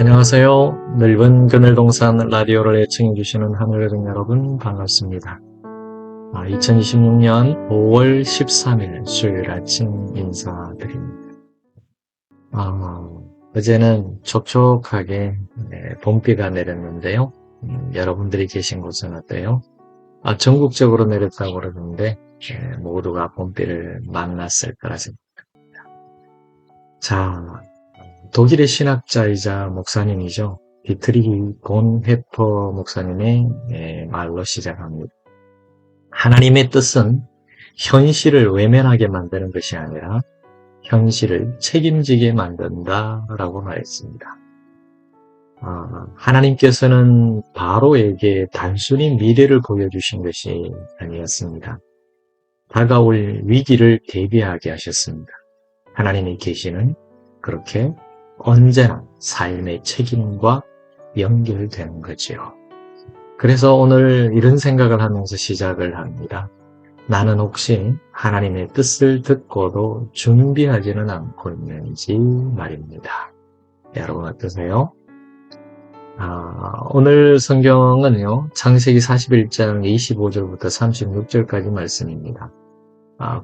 안녕하세요. 넓은 그늘동산 라디오를 애청해 주시는 하늘가족 여러분 반갑습니다. 2026년 5월 13일 수요일 아침 인사드립니다. 어제는 촉촉하게 봄비가 내렸는데요. 여러분들이 계신 곳은 어때요? 전국적으로 내렸다고 그러는데 모두가 봄비를 만났을 거라 생각합니다. 자, 독일의 신학자이자 목사님이죠. 디트리히 본헤퍼 목사님의 말로 시작합니다. 하나님의 뜻은 현실을 외면하게 만드는 것이 아니라 현실을 책임지게 만든다라고 말했습니다. 하나님께서는 바로에게 단순히 미래를 보여주신 것이 아니었습니다. 다가올 위기를 대비하게 하셨습니다. 하나님의 계시는 그렇게 언제나 삶의 책임과 연결되는 거지요. 그래서 오늘 이런 생각을 하면서 시작을 합니다. 나는 혹시 하나님의 뜻을 듣고도 준비하지는 않고 있는지 말입니다. 여러분 어떠세요? 오늘 성경은요, 창세기 41장 25절부터 36절까지 말씀입니다.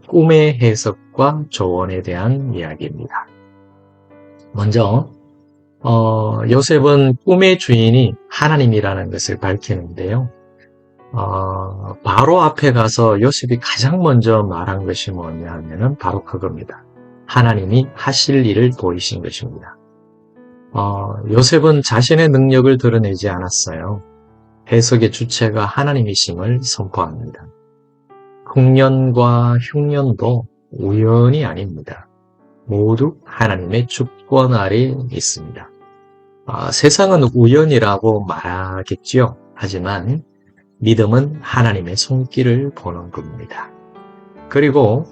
꿈의 해석과 조언에 대한 이야기입니다. 먼저 요셉은 꿈의 주인이 하나님이라는 것을 밝히는데요. 바로 앞에 가서 요셉이 가장 먼저 말한 것이 뭐냐 하면은 바로 그겁니다. 하나님이 하실 일을 보이신 것입니다. 요셉은 자신의 능력을 드러내지 않았어요. 해석의 주체가 하나님이심을 선포합니다. 풍년과 흉년도 우연이 아닙니다. 모두 하나님의 주권 아래 있습니다. 세상은 우연이라고 말하겠지요. 하지만 믿음은 하나님의 손길을 보는 겁니다. 그리고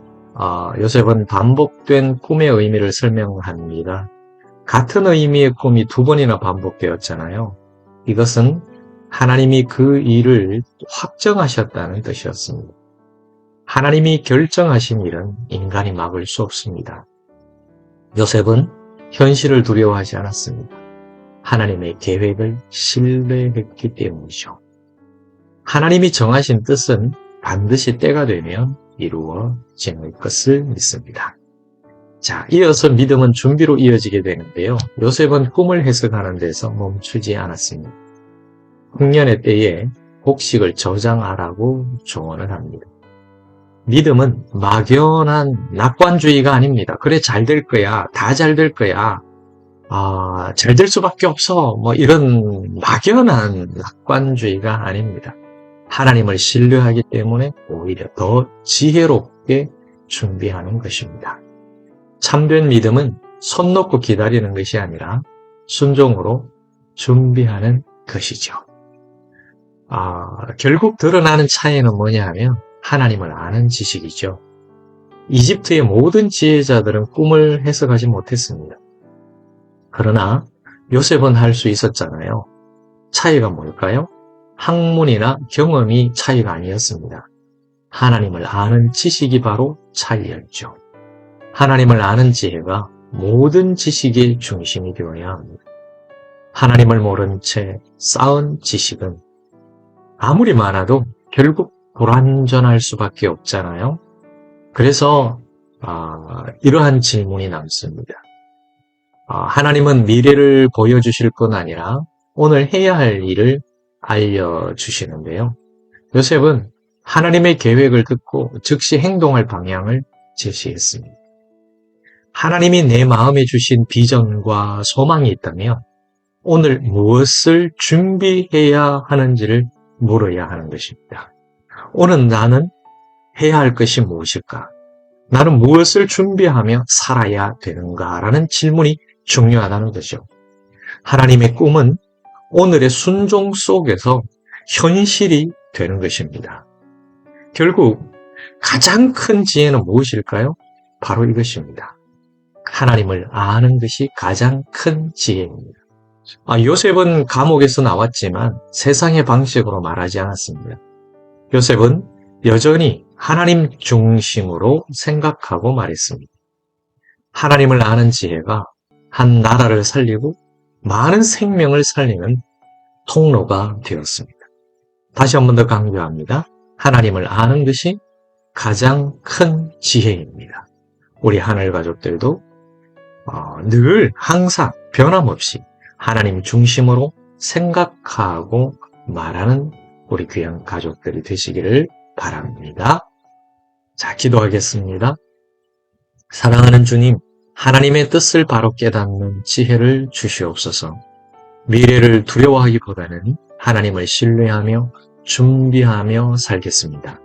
요셉은 반복된 꿈의 의미를 설명합니다. 같은 의미의 꿈이 두 번이나 반복되었잖아요. 이것은 하나님이 그 일을 확정하셨다는 뜻이었습니다. 하나님이 결정하신 일은 인간이 막을 수 없습니다. 요셉은 현실을 두려워하지 않았습니다. 하나님의 계획을 신뢰했기 때문이죠. 하나님이 정하신 뜻은 반드시 때가 되면 이루어질 것을 믿습니다. 자, 이어서 믿음은 준비로 이어지게 되는데요. 요셉은 꿈을 해석하는 데서 멈추지 않았습니다. 흉년의 때에 곡식을 저장하라고 조언을 합니다. 믿음은 막연한 낙관주의가 아닙니다. 그래, 잘 될 거야. 다 잘 될 거야. 잘 될 수밖에 없어. 이런 막연한 낙관주의가 아닙니다. 하나님을 신뢰하기 때문에 오히려 더 지혜롭게 준비하는 것입니다. 참된 믿음은 손 놓고 기다리는 것이 아니라 순종으로 준비하는 것이죠. 결국 드러나는 차이는 뭐냐 하면 하나님을 아는 지식이죠. 이집트의 모든 지혜자들은 꿈을 해석하지 못했습니다. 그러나 요셉은 할 수 있었잖아요. 차이가 뭘까요? 학문이나 경험이 차이가 아니었습니다. 하나님을 아는 지식이 바로 차이였죠. 하나님을 아는 지혜가 모든 지식의 중심이 되어야 합니다. 하나님을 모른 채 쌓은 지식은 아무리 많아도 결국 불완전할 수밖에 없잖아요. 그래서 이러한 질문이 남습니다. 하나님은 미래를 보여주실 뿐 아니라 오늘 해야 할 일을 알려주시는데요. 요셉은 하나님의 계획을 듣고 즉시 행동할 방향을 제시했습니다. 하나님이 내 마음에 주신 비전과 소망이 있다면 오늘 무엇을 준비해야 하는지를 물어야 하는 것입니다. 오늘 나는 해야 할 것이 무엇일까? 나는 무엇을 준비하며 살아야 되는가라는 질문이 중요하다는 거죠. 하나님의 꿈은 오늘의 순종 속에서 현실이 되는 것입니다. 결국 가장 큰 지혜는 무엇일까요? 바로 이것입니다. 하나님을 아는 것이 가장 큰 지혜입니다. 요셉은 감옥에서 나왔지만 세상의 방식으로 말하지 않았습니다. 요셉은 여전히 하나님 중심으로 생각하고 말했습니다. 하나님을 아는 지혜가 한 나라를 살리고 많은 생명을 살리는 통로가 되었습니다. 다시 한 번 더 강조합니다. 하나님을 아는 것이 가장 큰 지혜입니다. 우리 하늘 가족들도 늘 항상 변함없이 하나님 중심으로 생각하고 말하는 우리 귀한 가족들이 되시기를 바랍니다. 자, 기도하겠습니다. 사랑하는 주님, 하나님의 뜻을 바로 깨닫는 지혜를 주시옵소서. 미래를 두려워하기보다는 하나님을 신뢰하며 준비하며 살겠습니다.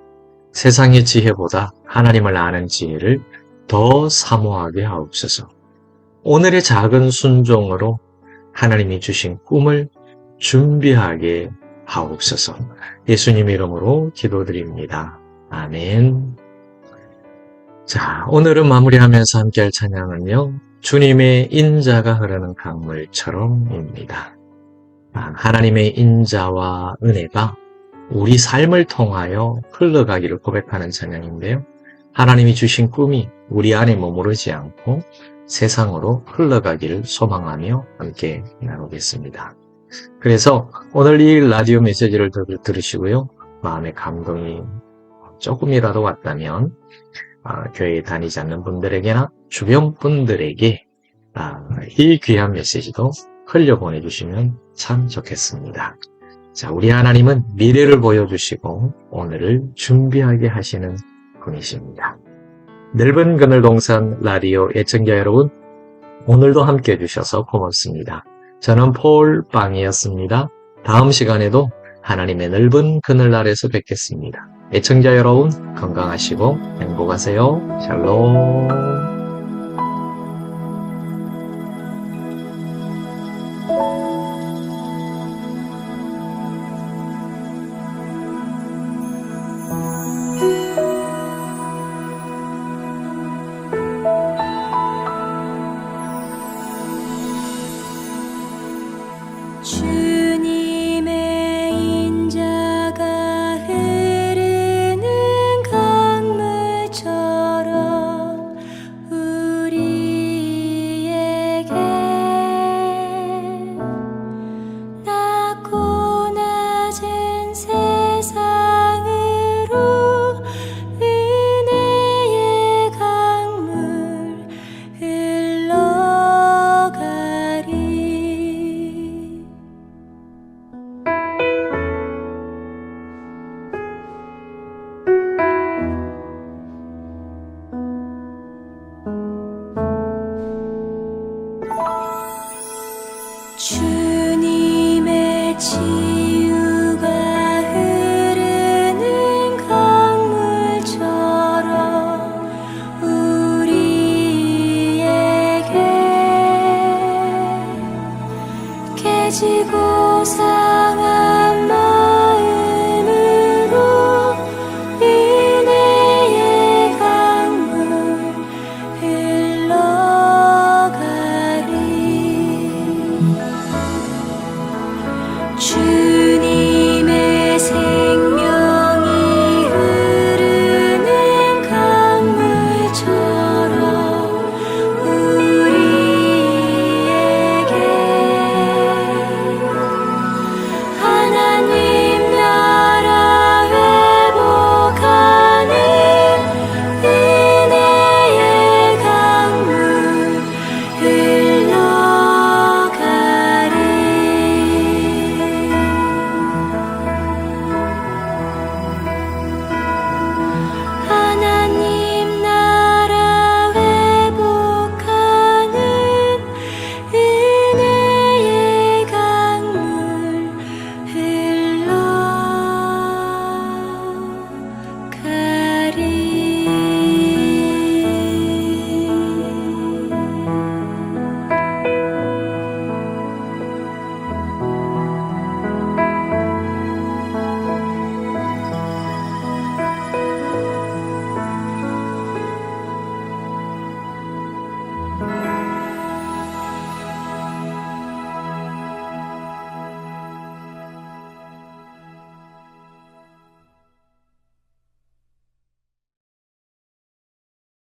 세상의 지혜보다 하나님을 아는 지혜를 더 사모하게 하옵소서. 오늘의 작은 순종으로 하나님이 주신 꿈을 준비하게 하옵소서. 예수님 이름으로 기도드립니다. 아멘. 자, 오늘은 마무리하면서 함께할 찬양은요, 주님의 인자가 흐르는 강물처럼입니다. 하나님의 인자와 은혜가 우리 삶을 통하여 흘러가기를 고백하는 찬양인데요. 하나님이 주신 꿈이 우리 안에 머무르지 않고 세상으로 흘러가기를 소망하며 함께 나누겠습니다. 그래서 오늘 이 라디오 메시지를 들으시고요. 마음의 감동이 조금이라도 왔다면 교회에 다니지 않는 분들에게나 주변 분들에게 이 귀한 메시지도 흘려보내주시면 참 좋겠습니다. 자, 우리 하나님은 미래를 보여주시고 오늘을 준비하게 하시는 분이십니다. 넓은 그늘동산 라디오 애청자 여러분, 오늘도 함께 해주셔서 고맙습니다. 저는 폴 빵이었습니다. 다음 시간에도 하나님의 넓은 그늘 아래서 뵙겠습니다. 애청자 여러분, 건강하시고 행복하세요. 샬롬. 주님의 인자가 흐르는 강물처럼 우리에게 낮고 낮은 세상으로 은혜의 강물 흘러가리. 주님의 지